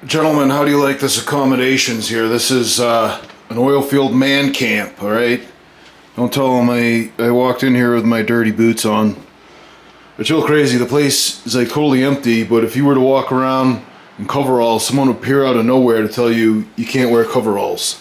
Gentlemen, how do you like this accommodations here? This is an Oilfield Mancamp, alright? Don't tell them I walked in here with my dirty boots on. It's real crazy. The place is like totally empty, but if you were to walk around in coveralls, someone would appear out of nowhere to tell you you can't wear coveralls.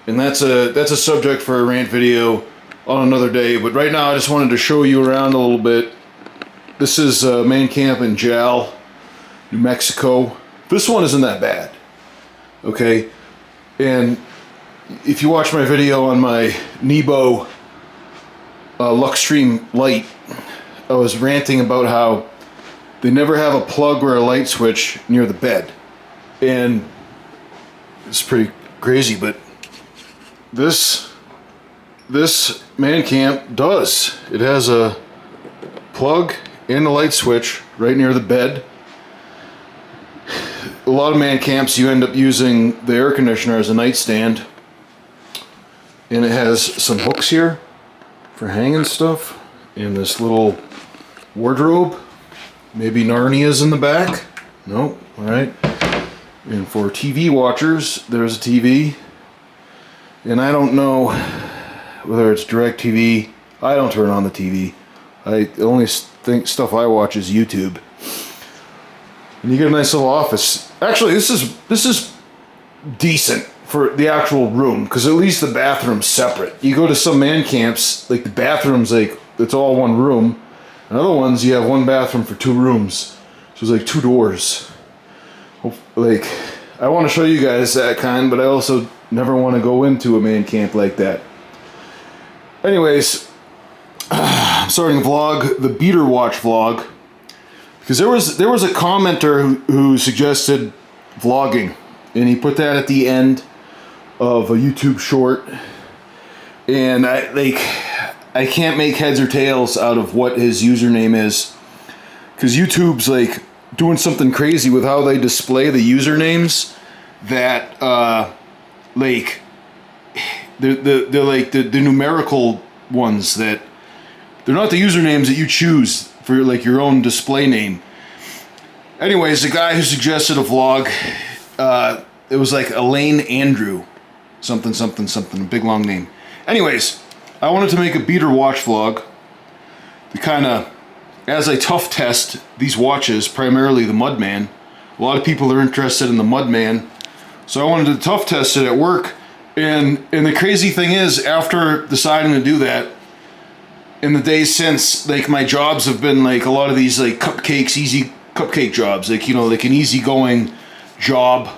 And that's a subject for a rant video on another day, but right now I just wanted to show you around a little bit. This is Mancamp in Jal, New Mexico. This one isn't that bad, okay? And if you watch my video on my Nebo Luxstream light, I was ranting about how they never have a plug or a light switch near the bed. And it's pretty crazy, but this Mancamp does. It has a plug and a light switch right near the bed. A lot of Mancamps, you end up using the air conditioner as a nightstand. And it has some hooks here for hanging stuff. And this little wardrobe. Maybe Narnia's in the back. Nope, alright. And for TV watchers, there's a TV. And I don't know whether it's DirecTV. I don't turn on the TV. The only stuff I watch is YouTube. And you get a nice little office. Actually, this is decent for the actual room, because at least the bathroom's separate. You go to some Mancamps, like the bathroom's like, it's all one room. And other ones, you have one bathroom for two rooms. So it's like two doors. Like, I want to show you guys that kind, but I also never want to go into a Mancamp like that. Anyways, I'm starting a vlog, the Beater Watch vlog. Because there was a commenter who suggested vlogging, and he put that at the end of a YouTube short, and I can't make heads or tails out of what his username is, because YouTube's like doing something crazy with how they display the usernames that like they're like the numerical ones, that they're not the usernames that you choose for like your own display name. Anyways, the guy who suggested a vlog, it was like Elaine Andrew, something, a big long name. Anyways, I wanted to make a Beater Watch vlog to kind of, as I tough test these watches, primarily the Mudman. A lot of people are interested in the Mudman, so I wanted to tough test it at work. And the crazy thing is, after deciding to do that, in the days since, like, my jobs have been like a lot of these like easy cupcake jobs, like, you know, like an easygoing job,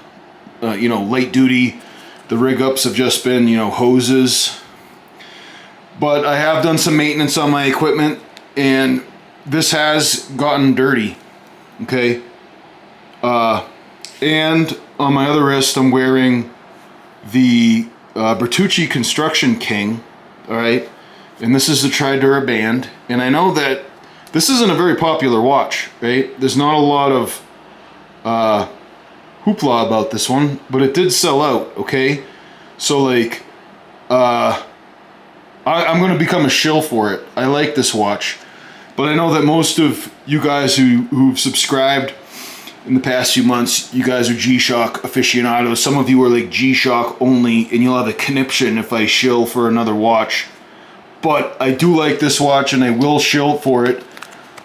you know, light duty. The rig ups have just been, you know, hoses. But I have done some maintenance on my equipment, and this has gotten dirty, okay? And on my other wrist, I'm wearing the Bertucci Construction King, all right? And this is the Tridura band. And I know that this isn't a very popular watch, right? There's not a lot of hoopla about this one, but it did sell out, okay? So like, I'm going to become a shill for it. I like this watch. But I know that most of you guys who've subscribed in the past few months, you guys are G-Shock aficionados. Some of you are like G-Shock only, and you'll have a conniption if I shill for another watch. But I do like this watch, and I will shill for it.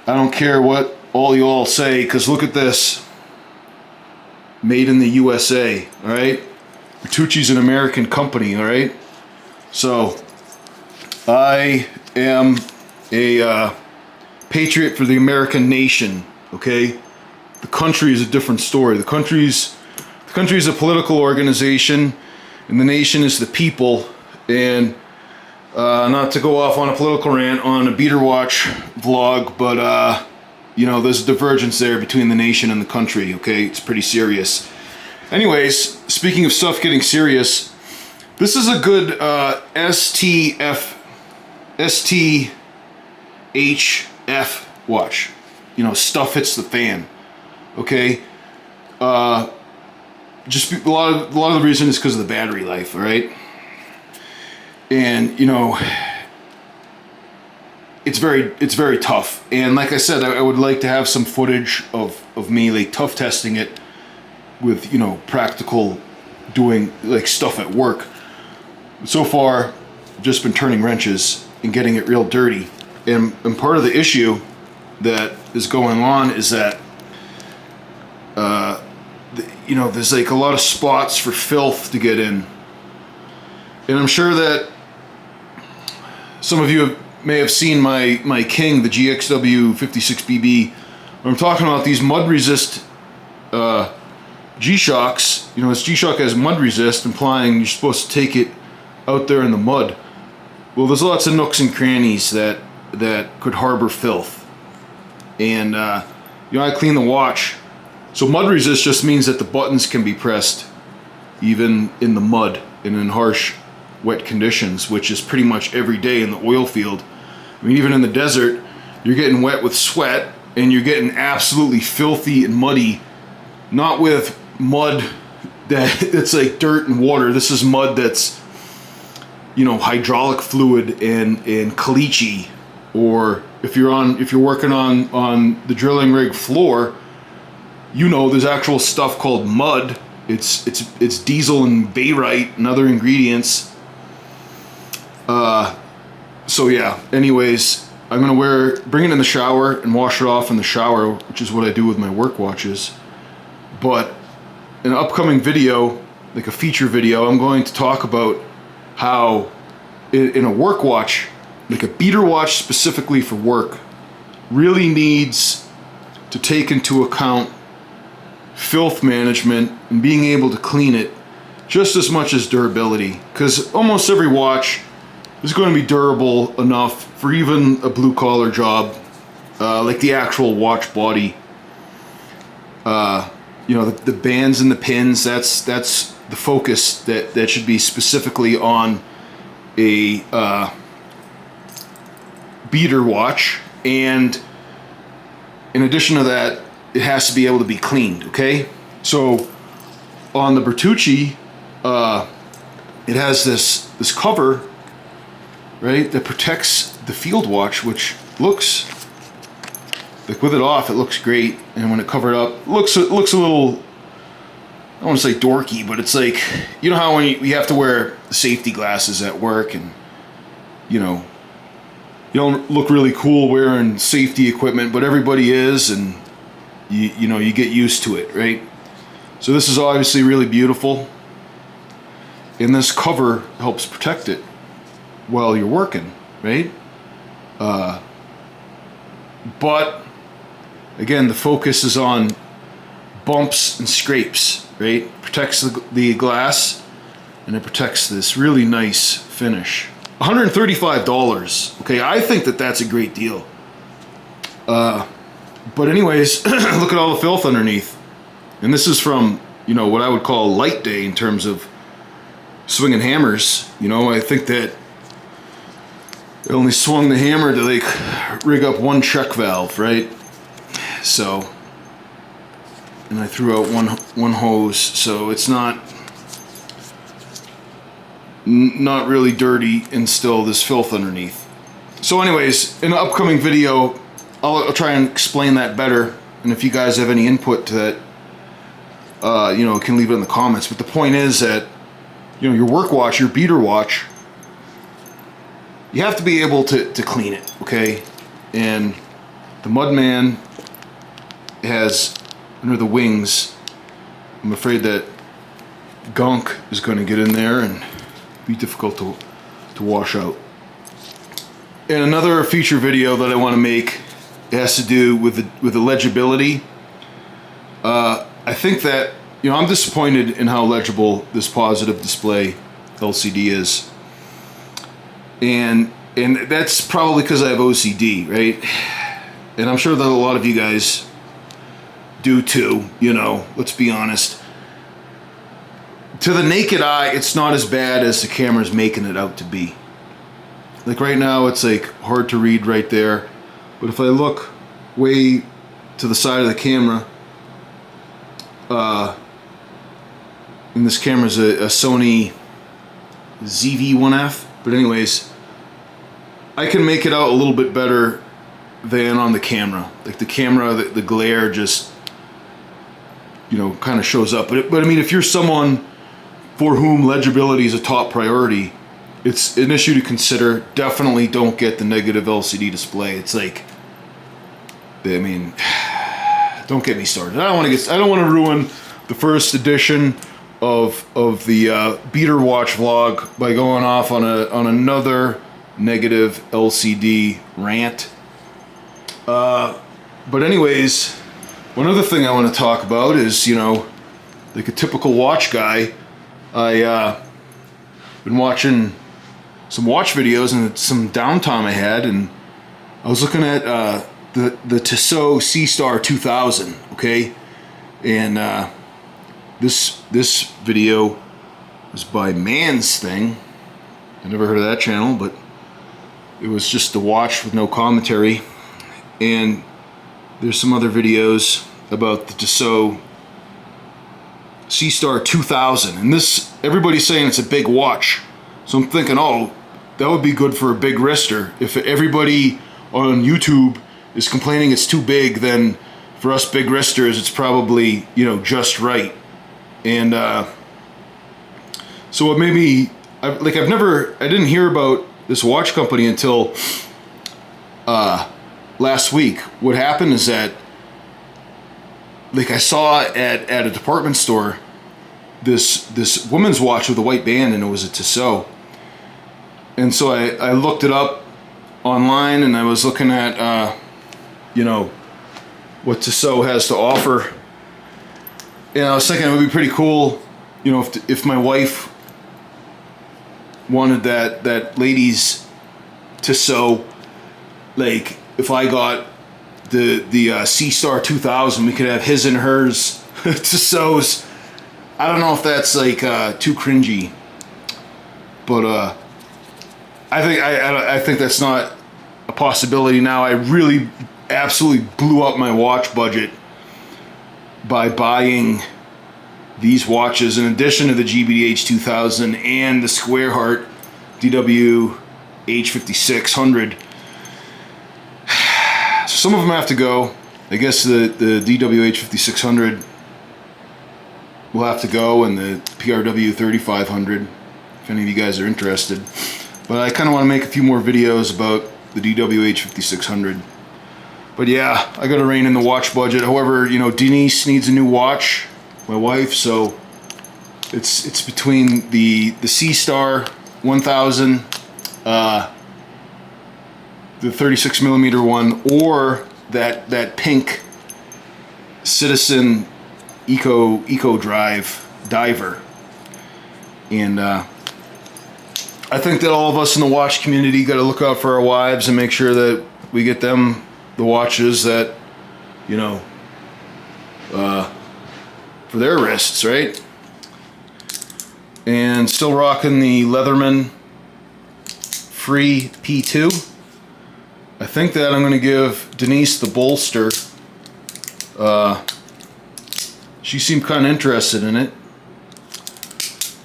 I don't care what all you all say, because look at this. Made in the USA, alright? Bertucci's an American company, alright? So, I am a patriot for the American nation, okay? The country is a different story. The country's a political organization, and the nation is the people. And not to go off on a political rant on a Beater Watch vlog, but you know, there's a divergence there between the nation and the country, okay? It's pretty serious. Anyways, speaking of stuff getting serious, this is a good STHF watch. You know, stuff hits the fan, okay? Just a lot of the reason is because of the battery life, all right? And, you know, it's very tough. And like I said, I would like to have some footage of me like tough testing it with, you know, practical doing like stuff at work. So far, I've just been turning wrenches and getting it real dirty. And part of the issue that is going on is that, you know, there's like a lot of spots for filth to get in. And I'm sure that some of you may have seen my King, the GXW 56BB. I'm talking about these mud resist G-Shocks. You know, this G-Shock has mud resist, implying you're supposed to take it out there in the mud. Well, there's lots of nooks and crannies that could harbor filth. And, you know, I clean the watch. So mud resist just means that the buttons can be pressed even in the mud and in harsh, wet conditions, which is pretty much every day in the oil field. I mean, even in the desert, you're getting wet with sweat and you're getting absolutely filthy and muddy. Not with mud that's like dirt and water. This is mud that's, you know, hydraulic fluid and caliche. Or if you're working on the drilling rig floor, you know, there's actual stuff called mud. It's diesel and barite and other ingredients. So yeah, anyways, I'm gonna bring it in the shower and wash it off in the shower, which is what I do with my work watches. But in an upcoming video, like a feature video, I'm going to talk about how in a work watch, like a beater watch specifically for work, really needs to take into account filth management and being able to clean it just as much as durability, because almost every watch is going to be durable enough for even a blue collar job, like the actual watch body. You know, the bands and the pins, that's the focus that should be specifically on a beater watch. And in addition to that, it has to be able to be cleaned, okay? So on the Bertucci, it has this cover, right, that protects the field watch, which looks like, with it off, it looks great, and when it covered up, it looks a little, I don't want to say dorky, but it's like, you know how when you have to wear safety glasses at work, and you know, you don't look really cool wearing safety equipment, but everybody is, and you know, you get used to it, right? So this is obviously really beautiful, and this cover helps protect it while you're working, right? But again, the focus is on bumps and scrapes, right? Protects the glass, and it protects this really nice finish. $135. Okay, I think that's a great deal. But anyways, look at all the filth underneath. And this is from, you know, what I would call light day in terms of swinging hammers. You know, I think that I only swung the hammer to like rig up one check valve, right? So, and I threw out one hose, so it's not really dirty, and still there's filth underneath. So anyways, in an upcoming video, I'll try and explain that better, and if you guys have any input to that, you know, can leave it in the comments. But the point is that, you know, your work watch, your beater watch, you have to be able to clean it, okay? And the Mudman has, under the wings, I'm afraid that gunk is going to get in there and be difficult to wash out. And another feature video that I want to make, it has to do with the legibility. I think that, you know, I'm disappointed in how legible this positive display LCD is. And that's probably because I have OCD, right? And I'm sure that a lot of you guys do too, you know, let's be honest. To the naked eye, it's not as bad as the camera's making it out to be. Like right now, it's like hard to read right there. But if I look way to the side of the camera, and this camera's a Sony ZV-1F, but anyways, I can make it out a little bit better than on the camera. Like the camera, the glare just, kind of shows up. But I mean, if you're someone for whom legibility is a top priority, it's an issue to consider. Definitely don't get the negative LCD display. It's like, I mean, don't get me started. I don't want to ruin the first edition of the beater watch vlog by going off on another negative LCD rant. But anyways, one other thing I want to talk about is, like a typical watch guy, I been watching some watch videos and some downtime I had, and I was looking at the Tissot C-Star 2000, okay? And this video was by Man's Thing. I never heard of that channel, but it was just a watch with no commentary. And there's some other videos about the Tissot C-Star 2000, and this, everybody's saying it's a big watch, so I'm thinking, oh, that would be good for a big wrister. If everybody on YouTube is complaining it's too big, then for us big wristers it's probably, just right. And so what made me, I didn't hear about this watch company until last week. What happened is that, I saw at a department store this woman's watch with a white band, and it was a Tissot. And so I looked it up online, and I was looking at what Tissot has to offer. And I was thinking it would be pretty cool, if my wife wanted that ladies Tissot, like if I got the C-Star 2000, we could have his and hers Tissots. I don't know if that's too cringy, but I think that's not a possibility now. I really absolutely blew up my watch budget by buying these watches in addition to the GBDH 2000 and the Square Heart DW H5600. Some of them have to go. I guess the DW H5600 will have to go, and the PRW 3500, if any of you guys are interested. But I kind of want to make a few more videos about the DW H5600. But yeah, I got to rein in the watch budget. However, Denise needs a new watch, my wife, so it's between the C-Star 1000, the 36mm one, or that pink Citizen Eco Drive diver. And I think that all of us in the watch community got to look out for our wives and make sure that we get them the watches that, for their wrists, right? And still rocking the Leatherman Free P2. I think that I'm going to give Denise the bolster. She seemed kind of interested in it.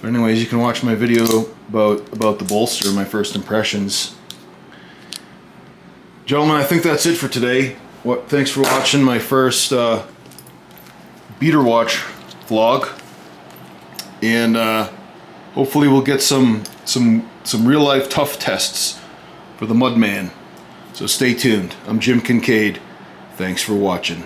But anyways, you can watch my video about the bolster, my first impressions. Gentlemen, I think that's it for today. Thanks for watching my first beater watch vlog, and hopefully we'll get some real life tough tests for the Mudman. So stay tuned. I'm Jim Kincaid. Thanks for watching.